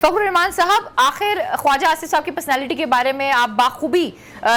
फखरुर रहमान साहब, आखिर ख्वाजा आसिफ साहब की पर्सनालिटी के बारे में आप बाखूबी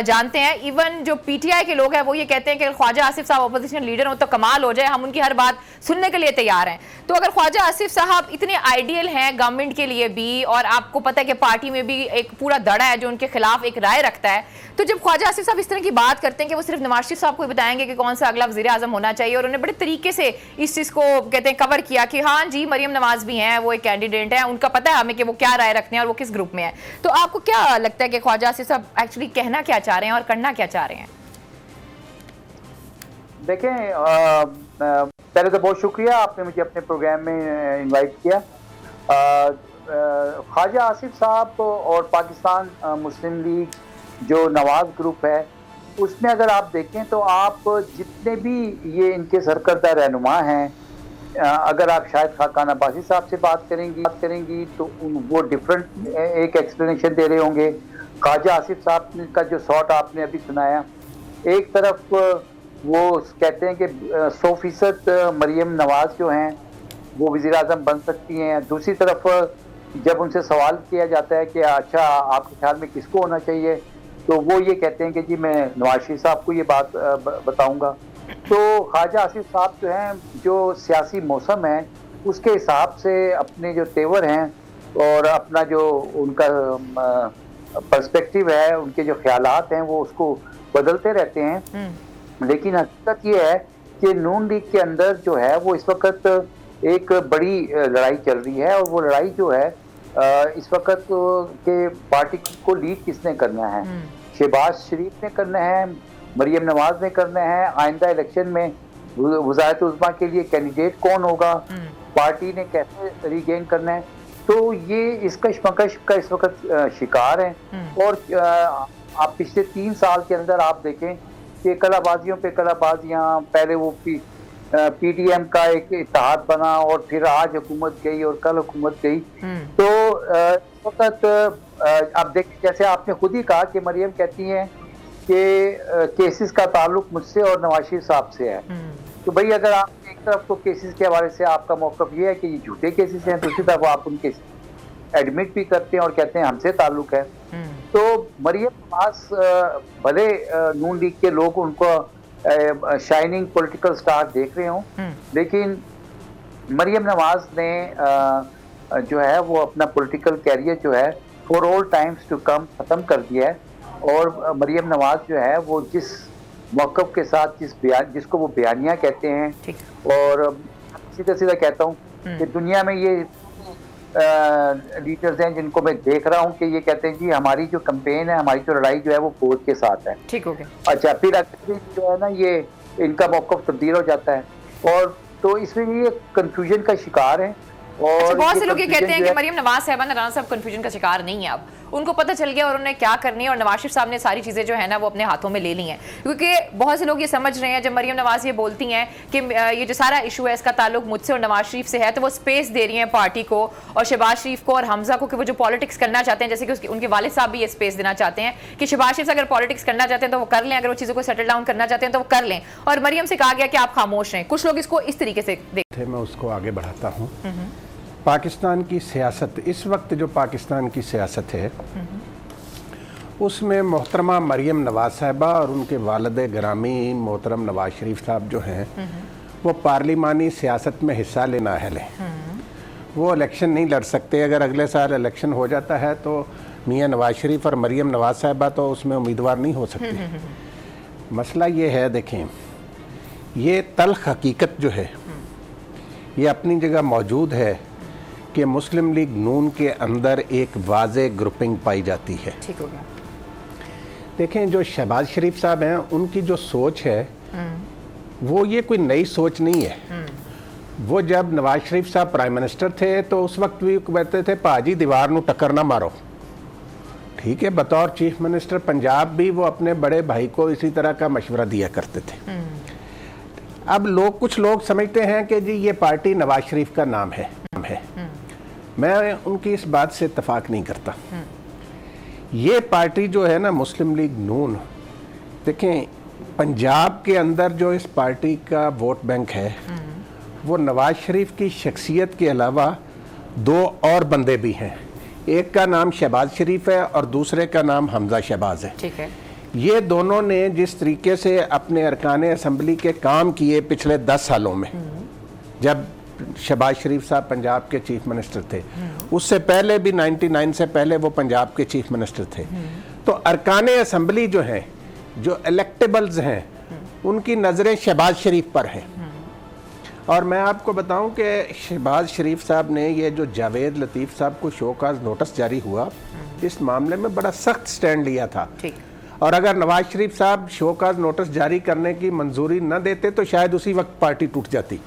जानते हैं। इवन जो पीटीआई के लोग हैं वो ये कहते हैं कि ख्वाजा आसिफ साहब अपोजिशन लीडर हो तो कमाल हो जाए, हम उनकी हर बात सुनने के लिए तैयार हैं। तो अगर ख्वाजा आसिफ साहब इतने आइडियल हैं गवर्नमेंट के लिए भी, और आपको पता है कि पार्टी में भी एक पूरा दड़ा है जो उनके खिलाफ एक राय रखता है, तो जब ख्वाजा आसिफ साहब इस तरह की बात करते हैं कि वो सिर्फ नवाज शरीफ साहब को बताएंगे कि कौन सा अगला वज़ीर आज़म होना चाहिए, और उन्होंने बड़े तरीके से इस चीज़ को कहते हैं कवर किया कि हाँ जी मरियम नवाज भी हैं, वो एक कैंडिडेट है, उनका पता है हमें कि वो क्या राय रखते हैं और वो किस ग्रुप में है। तो आपको क्या लगता है कि ख्वाजा आसिफ साहब एक्चुअली कहना क्या चाह रहे हैं और करना क्या चाह रहे हैं? देखें, पहले तो बहुत शुक्रिया आपने मुझे अपने प्रोग्राम में इनवाइट किया। ख्वाजा आसिफ साहब और पाकिस्तान मुस्लिम लीग जो नवाज ग्रुप है उसमें अगर आप देखें तो आप जितने भी ये इनके सरकर्दा रहनुमा हैं, अगर आप शायद खाकान अब्बासी साहब से बात करेंगी तो वो डिफरेंट एक एक्सप्लेनेशन दे रहे होंगे। ख्वाजा आसिफ साहब का जो शॉट आपने अभी सुनाया, एक तरफ वो कहते हैं कि 100% मरियम नवाज जो हैं वो वज़ीर आज़म बन सकती हैं। दूसरी तरफ जब उनसे सवाल किया जाता है कि अच्छा आपके ख्याल में किसको होना चाहिए, तो वो ये कहते हैं कि जी मैं नवाज शरीफ साहब को ये बात बताऊंगा। तो ख्वाजा आसिफ साहब जो हैं, जो सियासी मौसम है उसके हिसाब से अपने जो तेवर हैं और अपना जो उनका पर्सपेक्टिव है, उनके जो ख्यालात हैं वो उसको बदलते रहते हैं। लेकिन हकीकत ये है कि नून लीग के अंदर जो है वो इस वक्त एक बड़ी लड़ाई चल रही है, और वो लड़ाई जो है इस वक्त के पार्टी को लीड किसने करना है, शहबाज शरीफ ने करना है, मरियम नवाज ने करना है, आइंदा इलेक्शन में वज़ारत उज़्मा के लिए कैंडिडेट कौन होगा, पार्टी ने कैसे रीगेन करना है। तो ये इस कशमकश का इस वक्त शिकार है। और आप पिछले 3 साल के अंदर आप देखें कि कलाबाजियों पे कलाबाजियाँ, पहले वो पीडीएम का एक इत्तेहाद बना और फिर आज हुकूमत गई और कल हुकूमत गई। तो इस वक्त आप देखिए, जैसे आपने खुद ही कहा कि मरियम कहती हैं कि केसेस का ताल्लुक मुझसे और नवाज शरीफ साहब से है। तो भाई अगर आप एक तरफ तो केसेस के हवाले से आपका मौक़िफ़ ये है कि ये झूठे केसेस हैं, दूसरी तरफ आप उन केसेस एडमिट भी करते हैं और कहते हैं हमसे ताल्लुक है। तो मरियम नवाज भले नून लीग के लोग उनको शाइनिंग पॉलिटिकल स्टार देख रहे हों, लेकिन मरियम नवाज ने जो है वो अपना पॉलिटिकल कैरियर जो है for all times to come ख़त्म कर दिया है। और मरियम नवाज जो है वो जिस मौक़िफ़ के साथ जिसको वो बयानियाँ कहते हैं, और सीधा सीधा कहता हूँ कि दुनिया में ये लीडर्स हैं जिनको मैं देख रहा हूँ कि ये कहते हैं जी हमारी जो कैंपेन है, हमारी जो लड़ाई जो है वो फौज के साथ है। ठीक हो गया। अच्छा, फिर अगर जो है ना ये इनका मौक़िफ़ तब्दील हो जाता है, और तो इसमें ये कंफ्यूजन का शिकार है। और बहुत से लोग ये कहते हैं कि मरियम नवाज साहबा राना साहब कंफ्यूजन का शिकार नहीं है, अब उनको पता चल गया और उन्होंने क्या करनी है, और नवाज शरीफ साहब ने सारी चीज़ें जो है ना वो अपने हाथों में ले ली हैं। क्योंकि बहुत से लोग ये समझ रहे हैं जब मरियम नवाज ये बोलती हैं कि ये जो सारा इशू है इसका ताल्लुक मुझसे और नवाज शरीफ से है, तो वो स्पेस दे रही हैं पार्टी को और शहबाज शरीफ को और हमजा को कि वो जो पॉलिटिक्स करना चाहते हैं, जैसे कि उनके वालिद साहब भी ये स्पेस देना चाहते हैं कि शहबाज शरीफ अगर पॉलिटिक्स करना चाहते हैं तो वो कर लें, अगर वो चीज़ों को सेटल डाउन करना चाहते हैं तो वो कर लें, और मरियम से कहा गया कि आप खामोश रहें। कुछ लोग इसको इस तरीके से देखते हैं। मैं उसको आगे बढ़ाता हूँ। पाकिस्तान की सियासत, इस वक्त जो पाकिस्तान की सियासत है उसमें मोहतरमा मरियम नवाज साहिबा और उनके वालिद गिरामी मोहतरम नवाज शरीफ साहब जो हैं वो पार्लिमानी सियासत में हिस्सा लेना अहल हैं। वो इलेक्शन नहीं लड़ सकते। अगर अगले साल इलेक्शन हो जाता है तो मियाँ नवाज शरीफ और मरियम नवाज साहिबा तो उसमें उम्मीदवार नहीं हो सकते। मसला ये है, देखें, ये तल्ख हकीकत जो है ये अपनी जगह मौजूद है कि मुस्लिम लीग नून के अंदर एक वाज़े ग्रुपिंग पाई जाती है। ठीक हो गया। देखें, जो शहबाज शरीफ साहब हैं उनकी जो सोच है वो ये कोई नई सोच नहीं है। वो जब नवाज शरीफ साहब प्राइम मिनिस्टर थे तो उस वक्त भी कहते थे पाजी दीवार नू टक्कर ना मारो। ठीक है, बतौर चीफ मिनिस्टर पंजाब भी वो अपने बड़े भाई को इसी तरह का मशवरा दिया करते थे। अब कुछ लोग समझते हैं कि जी ये पार्टी नवाज शरीफ का नाम है। मैं उनकी इस बात से इत्तेफाक नहीं करता। ये पार्टी जो है ना मुस्लिम लीग नून, देखें पंजाब के अंदर जो इस पार्टी का वोट बैंक है वो नवाज शरीफ की शख्सियत के अलावा 2 और बंदे भी हैं। एक का नाम शहबाज शरीफ है और दूसरे का नाम हमजा शहबाज है। ठीक है। ये दोनों ने जिस तरीके से अपने अरकान असम्बली के काम किए पिछले 10 सालों में, जब शहबाज शरीफ साहब पंजाब के चीफ मिनिस्टर थे, उससे पहले भी 99 से पहले वो पंजाब के चीफ मिनिस्टर थे, तो अरकान असम्बली जो हैं, जो इलेक्टेबल्स हैं, उनकी नज़रें शहबाज शरीफ पर हैं। और मैं आपको बताऊं कि शहबाज शरीफ साहब ने ये जो जावेद लतीफ़ साहब को शोकाज नोटिस जारी हुआ, इस मामले में बड़ा सख्त स्टैंड लिया था। ठीक। और अगर नवाज शरीफ साहब शोकाज नोटिस जारी करने की मंजूरी न देते तो शायद उसी वक्त पार्टी टूट जाती।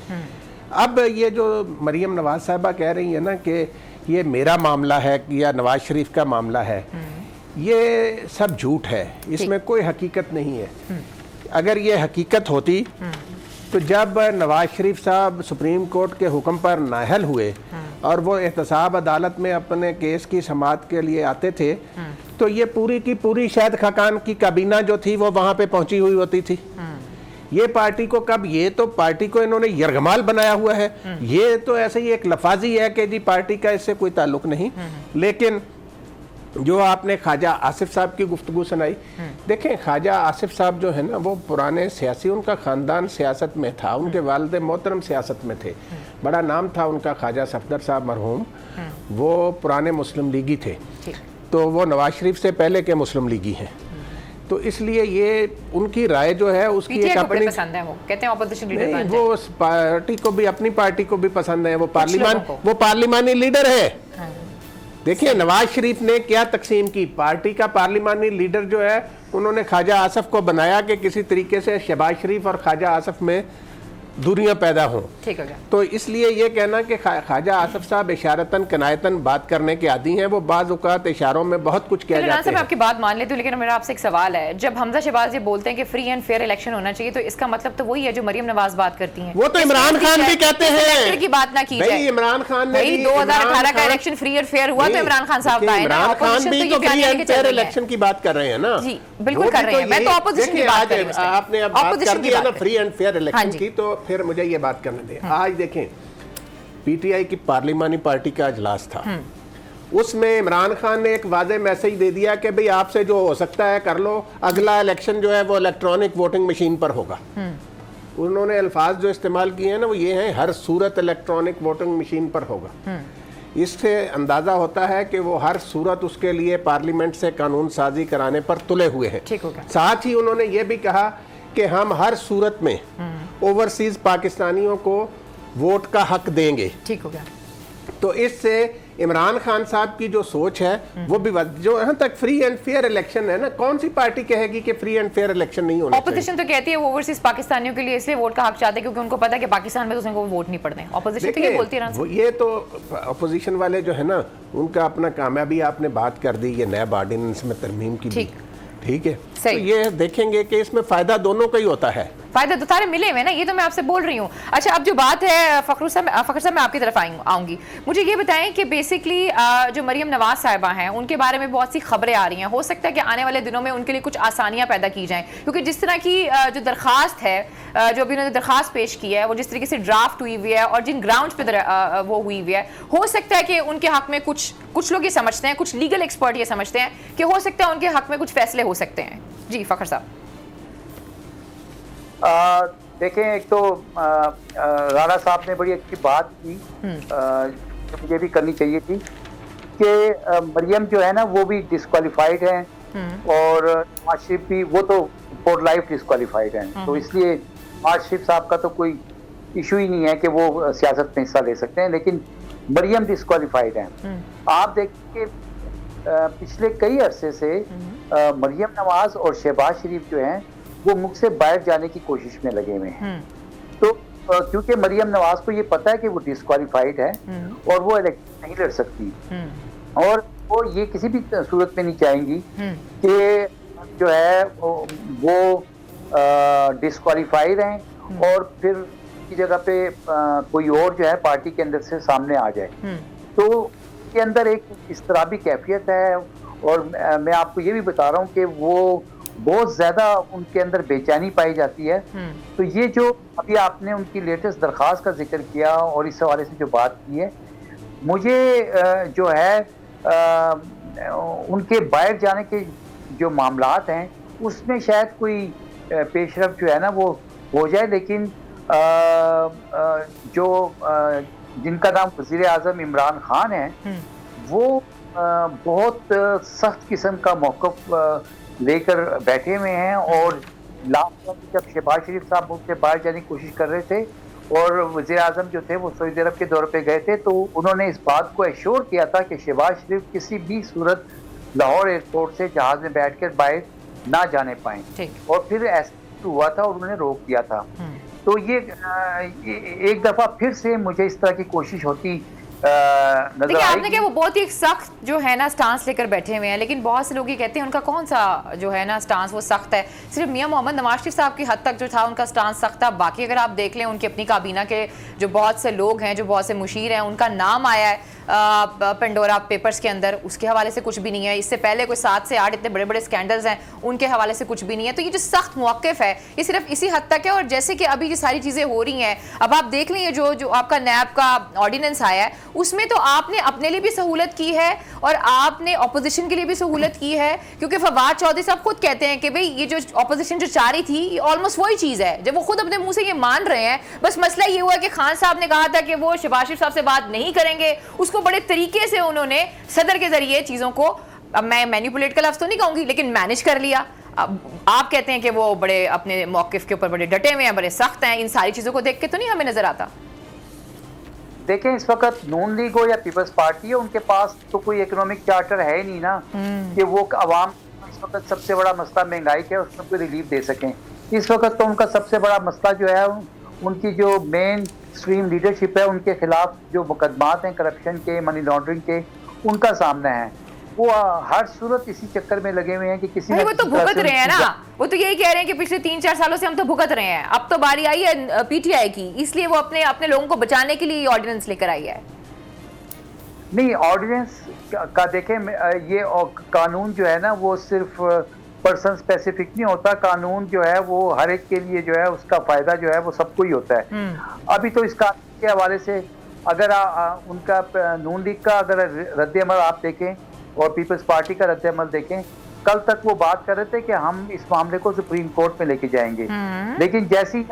अब ये जो मरियम नवाज साहबा कह रही है ना कि ये मेरा मामला है या नवाज शरीफ का मामला है, ये सब झूठ है, इसमें कोई हकीकत नहीं है। अगर ये हकीकत होती तो जब नवाज शरीफ साहब सुप्रीम कोर्ट के हुक्म पर नाअहल हुए और वो एहतसाब अदालत में अपने केस की समाअत के लिए आते थे, तो ये पूरी की पूरी शायद खाकान की काबीना जो थी वो वहाँ पे पहुंची हुई होती थी। ये पार्टी को कब, ये तो पार्टी को इन्होंने यरगमाल बनाया हुआ है। ये तो ऐसे ही एक लफाजी है कि जी पार्टी का इससे कोई ताल्लुक नहीं। लेकिन जो आपने ख्वाजा आसिफ साहब की गुफ्तगू सुनाई, देखें ख्वाजा आसिफ साहब जो है ना वो पुराने सियासी, उनका ख़ानदान सियासत में था, उनके वालिद मोहतरम सियासत में थे, बड़ा नाम था उनका ख्वाजा सफदर साहब मरहूम, वो पुराने मुस्लिम लीगी थे, तो वो नवाज शरीफ से पहले के मुस्लिम लीगी हैं। तो इसलिए ये उनकी राय जो है उसकी एक अपनी पसंद है, वो कहते हैं ऑपोजिशन लीडर नहीं, वो उस पार्टी को भी, अपनी पार्टी को भी पसंद है, वो पार्लिमानी लीडर है। देखिए नवाज शरीफ ने क्या तकसीम की, पार्टी का पार्लिमानी लीडर जो है उन्होंने ख्वाजा आसिफ को बनाया कि किसी तरीके से शहबाज शरीफ और ख्वाजा आसिफ में दूरियां पैदा हों। ठीक हो गया। तो इसलिए ये कहना कि ख्वाजा आसिफ साहब इशारतन कनायतन बात करने के आदी हैं, वो बाज़ औक़ात इशारों में बहुत कुछ किया जाता है। मैं आपकी बात मान लेती हूँ, लेकिन मेरा आपसे एक सवाल है, जब हमजा शहबाज ये बोलते हैं कि फ्री एंड फेयर इलेक्शन होना चाहिए, तो इसका मतलब तो वही है जो मरियम नवाज बात करती हैं। वो तो इमरान खान भी कहते हैं की बात ना की जाए। इमरान खान ने 2018 का इलेक्शन फ्री और फेयर हुआ तो इमरान खान साहब का है ना, ऑपोजिशन भी तो फ्री एंड फेयर इलेक्शन की बात कर रहे हैं ना। जी बिल्कुल कर रहे हैं, मैं तो ऑपोजिशन की बात कर रही हूं। आपने अब बात कर दी है ना फ्री एंड फेयर इलेक्शन की, तो फिर मुझे ये बात करने दें। आज देखें पीटीआई की पार्लिमानी पार्टी का अजलास था, उसमें इमरान खान ने एक वाज़े मैसेज दे दिया कि भाई आपसे जो हो सकता है कर लो, अगला इलेक्शन जो है वो इलेक्ट्रॉनिक वोटिंग मशीन पर होगा। उन्होंने अल्फाज जो इस्तेमाल किए हैं ना वो ये हैं, हर सूरत इलेक्ट्रॉनिक वोटिंग मशीन पर होगा। इससे अंदाजा होता है कि वो हर सूरत उसके लिए पार्लियामेंट से कानून साजी कराने पर तुले हुए हैं। साथ ही उन्होंने ये भी कहा कि हम हर सूरत में ओवरसीज पाकिस्तानियों को वोट का हक देंगे। ठीक हो गया। तो इससे इमरान खान साहब की जो सोच है वो भी, जो यहाँ तक फ्री एंड फेयर इलेक्शन है ना, कौन सी पार्टी कहेगी कि फ्री एंड फेयर इलेक्शन नहीं होना चाहिए? ऑपोजिशन तो कहती है वो ओवरसीज पाकिस्तानियों के लिए इसलिए वोट का हक चाहते हैं क्योंकि उनको पता है कि पाकिस्तान में तो उनको वोट नहीं पड़ते। ऑपोजिशन तो ये बोलती है। ये तो ऑपोजिशन वाले जो है ना उनका अपना कामयाबी, आपने बात कर दी ये नैब ऑर्डिनेंस में तरमीम की, ठीक है, तो ये देखेंगे कि इसमें फायदा दोनों का ही होता है। फायदा तो सारे मिले हुए ना, ये तो मैं आपसे बोल रही हूँ। अच्छा अब जो बात है फखर साहब मैं आपकी तरफ आऊंगी, मुझे ये बताएं कि बेसिकली जो मरियम नवाज साहिबा हैं उनके बारे में बहुत सी खबरें आ रही हैं, हो सकता है कि आने वाले दिनों में उनके लिए कुछ आसानियां पैदा की जाएं, क्योंकि जिस तरह की जो दरखास्त है, जो अभी उन्होंने दरखास्त पेश की है, वो जिस तरीके से ड्राफ्ट हुई हुई है और जिन ग्राउंड पे वो हुई हुई है, हो सकता है कि उनके हक में कुछ लोग ये समझते हैं, कुछ लीगल एक्सपर्ट ये समझते हैं कि हो सकता है उनके हक में कुछ फैसले हो सकते हैं। जी फखर साहब। देखें, एक तो राणा साहब ने बड़ी अच्छी बात की, मुझे भी करनी चाहिए थी कि मरियम जो है ना वो भी डिस्क्वालिफाइड है और नवाज शरीफ भी, वो तो फॉर लाइफ डिस्क्वालिफाइड है, तो इसलिए नवाज शरीफ साहब का तो कोई इशू ही नहीं है कि वो सियासत में हिस्सा ले सकते हैं, लेकिन मरियम डिस्क्वालिफाइड है। आप देखिए पिछले कई अरसे से मरियम नवाज और शहबाज शरीफ जो हैं वो मुल्क से बाहर जाने की कोशिश में लगे हुए हैं। तो क्योंकि मरियम नवाज को ये पता है कि वो डिस्क्वालिफाइड है और वो इलेक्शन नहीं लड़ सकती, और वो ये किसी भी सूरत में नहीं चाहेंगी कि जो है वो डिस्क्वालिफाइड हैं और फिर की जगह पे कोई और जो है पार्टी के अंदर से सामने आ जाए। तो के अंदर एक इस तरह भी कैफियत है, और मैं आपको ये भी बता रहा हूँ कि वो बहुत ज्यादा उनके अंदर बेचैनी पाई जाती है। तो ये जो अभी आपने उनकी लेटेस्ट दरखास्त का जिक्र किया और इस हवाले से जो बात की है, मुझे जो है उनके बाहर जाने के जो मामलात हैं उसमें शायद कोई पेशरफ जो है ना वो हो जाए, लेकिन जो जिनका नाम वज़ीर आज़म इमरान खान है वो बहुत सख्त किस्म का मौक़िफ़ लेकर बैठे हुए हैं। और लास्ट में जब शहबाज शरीफ साहब मुल्क से बाहर जाने की कोशिश कर रहे थे और वज़ीर आज़म जो थे वो सऊदी अरब के दौरे पे गए थे, तो उन्होंने इस बात को एश्योर किया था कि शहबाज शरीफ किसी भी सूरत लाहौर एयरपोर्ट से जहाज़ में बैठकर बाहर ना जाने पाएं। और फिर ऐसा हुआ था और उन्होंने रोक दिया था। तो ये एक दफ़ा फिर से मुझे इस तरह की कोशिश होती नजर देखिए, आपने आएगी। क्या वो बहुत ही सख्त जो है ना स्टांस लेकर बैठे हुए हैं, लेकिन बहुत से लोग ये कहते हैं उनका कौन सा जो है ना स्टांस वो सख्त है। सिर्फ मियां मोहम्मद नवाज शरीफ साहब की हद तक जो था उनका स्टांस सख्त था, बाकी अगर आप देख लें उनकी अपनी काबीना के जो बहुत से लोग हैं, जो बहुत से मुशीर हैं, उनका नाम आया है पेंडोरा पेपर्स के अंदर, उसके हवाले से कुछ भी नहीं है। इससे पहले कोई 7 से 8 इतने बड़े बड़े स्कैंडल्स हैं, उनके हवाले से कुछ भी नहीं है। तो ये जो सख्त मौक़िफ़ है ये सिर्फ इसी हद तक है। और जैसे कि अभी ये सारी चीज़ें हो रही हैं, अब आप देख लें जो आपका नैब का ऑर्डिनेंस आया है उसमें तो आपने अपने लिए भी सहूलत की है और आपने अपोजिशन के लिए भी सहूलत की है, क्योंकि फवाद चौधरी साहब खुद कहते हैं कि भाई ये जो अपोजिशन जो चाह रही थी ये ऑलमोस्ट वही चीज़ है, जब वो खुद अपने मुंह से ये मान रहे हैं। बस मसला ये हुआ कि खान साहब ने कहा था कि वो शहबाज शरीफ साहब से बात नहीं करेंगे, उसको बड़े तरीके से उन्होंने सदर के जरिए चीज़ों को, अब मैं मैनिपुलेट का लफ्ज़ तो नहीं कहूँगी, लेकिन मैनेज कर लिया। अब आप कहते हैं कि वो बड़े अपने मौक़िफ़ के ऊपर बड़े डटे हुए हैं, बड़े सख्त हैं, इन सारी चीज़ों को देख के तो नहीं हमें नज़र आता। देखें, इस वक्त नून लीग हो या पीपल्स पार्टी है, उनके पास तो कोई इकोनॉमिक चार्टर है ही नहीं ना कि वो अवाम इस वक्त सबसे बड़ा मसला महंगाई का है उसमें कोई रिलीफ दे सकें। इस वक्त तो उनका सबसे बड़ा मसला जो है उनकी जो मेन स्ट्रीम लीडरशिप है उनके खिलाफ जो मुकदमात हैं करप्शन के, मनी लॉन्ड्रिंग के, उनका सामना है। वो हर सूरत इसी चक्कर में लगे हुए हैं कि किसी वो तो भुगत रहे हैं ना, वो तो यही कह रहे हैं कि पिछले 3-4 सालों से हम तो भुगत रहे हैं, अब तो बारी आई है पीटीआई की, इसलिए वो अपने लोगों को बचाने के लिए ऑर्डिनेंस लेकर आई है। नहीं, ऑर्डिनेंस का देखें, ये कानून जो है ना वो सिर्फ पर्सन स्पेसिफिक नहीं होता। कानून जो है वो हर एक के लिए जो है उसका फायदा जो है वो सबको ही होता है। अभी तो इस कानून के हवाले से अगर उनका नून लीग का अगर रद्द-ए-अमल आप देखें और पीपल्स पार्टी का रद्द-ए-अमल देखें, कल तक वो बात कर रहे थे कि हम इस मामले को सुप्रीम कोर्ट में लेके जाएंगे, लेकिन जैसे ही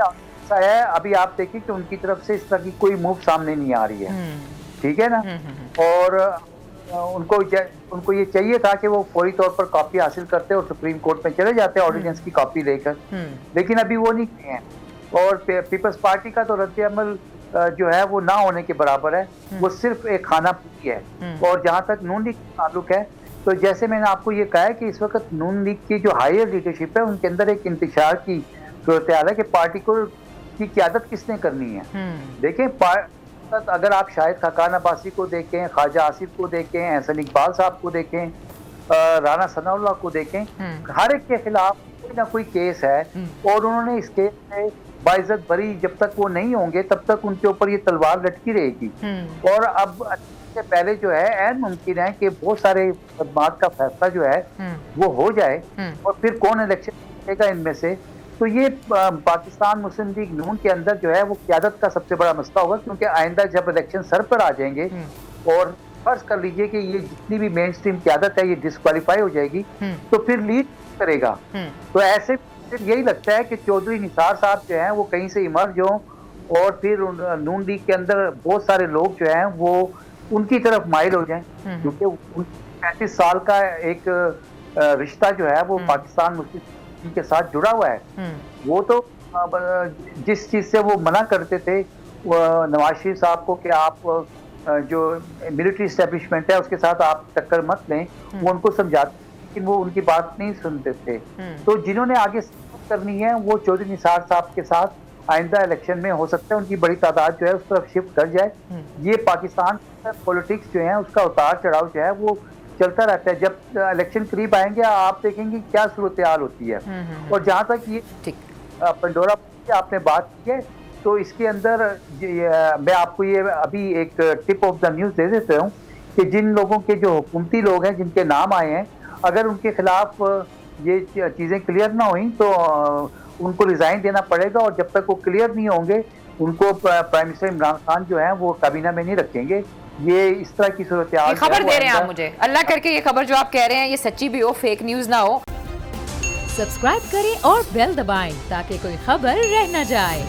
है अभी आप देखिए कि उनकी तरफ से इस तरह की कोई मूव सामने नहीं आ रही है। ठीक है ना। और उनको ये चाहिए था कि वो फौरी तौर पर कॉपी हासिल करते और सुप्रीम कोर्ट में चले जाते ऑर्डिनेंस की कॉपी लेकर, लेकिन अभी वो नहीं किए हैं। और पीपल्स पार्टी का तो रद्द-ए-अमल जो है वो ना होने के बराबर है, वो सिर्फ एक खाना पूरी है। और जहाँ तक नून लीग का ताल्लुक है, तो जैसे मैंने आपको ये कहा है कि इस वक्त नून लीग की जो हायर लीडरशिप है उनके अंदर एक इंतशार की सूरत हाल है कि पार्टी को की क़यादत किसने करनी है। देखें, अगर आप शाहिद खाकान अब्बासी को देखें, ख्वाजा आसिफ को देखें, एहसन इकबाल साहब को देखें, राना सनाउल्लाह को देखें, हर एक के खिलाफ कोई ना कोई केस है और उन्होंने इस केस में बाइज्जत बरी जब तक वो नहीं होंगे तब तक उनके ऊपर ये तलवार लटकी रहेगी। और अब से पहले जो है ऐन मुमकिन है कि बहुत सारे मुकदमात का फैसला जो है वो हो जाए और फिर कौन इलेक्शन जीतेगा इनमें से। तो ये पाकिस्तान मुस्लिम लीग नून के अंदर जो है वो क़यादत का सबसे बड़ा मसला होगा, क्योंकि आइंदा जब इलेक्शन सर पर आ जाएंगे और फर्ज कर लीजिए कि ये जितनी भी मेन स्ट्रीम क़यादत है ये डिस्क्वालीफाई हो जाएगी, तो फिर लीड करेगा। तो ऐसे फिर यही लगता है कि चौधरी निसार साहब जो हैं वो कहीं से इमर्ज हों और फिर नून लीग के अंदर बहुत सारे लोग जो हैं वो उनकी तरफ माइल हो जाएं, क्योंकि 35 साल का एक रिश्ता जो है वो पाकिस्तान मुस्लिम लीग के साथ जुड़ा हुआ है। वो तो जिस चीज़ से वो मना करते थे नवाज शरीफ साहब को कि आप जो मिलिट्री इस्टेब्लिशमेंट है उसके साथ आप टक्कर मत लें, वो उनको समझाते, लेकिन वो उनकी बात नहीं सुनते थे। तो जिन्होंने आगे करनी है वो चौधरी निसार साहब के साथ आइंदा इलेक्शन में हो सकता है उनकी बड़ी तादाद जो है उस तरफ शिफ्ट कर जाए। ये पाकिस्तान पॉलिटिक्स जो है उसका उतार चढ़ाव जो है वो चलता रहता है। जब इलेक्शन करीब आएंगे आप देखेंगे क्या सूरत हाल होती है। और जहाँ तक ये पेंडोरा की आपने बात की है, तो इसके अंदर मैं आपको ये अभी एक टिप ऑफ द न्यूज़ दे देता हूँ कि जिन लोगों के जो हुकूमती लोग हैं जिनके नाम आए हैं, अगर उनके खिलाफ ये चीज़ें क्लियर ना हुई तो उनको रिज़ाइन देना पड़ेगा, और जब तक वो क्लियर नहीं होंगे उनको प्राइम मिनिस्टर इमरान खान जो है वो काबीना में नहीं रखेंगे। ये इस तरह की सूरत ये खबर दे रहे हैं आप मुझे, अल्लाह करके ये खबर जो आप कह रहे हैं ये सच्ची भी हो, फेक न्यूज ना हो। सब्सक्राइब करें और बेल दबाएं ताकि कोई खबर रह न जाए।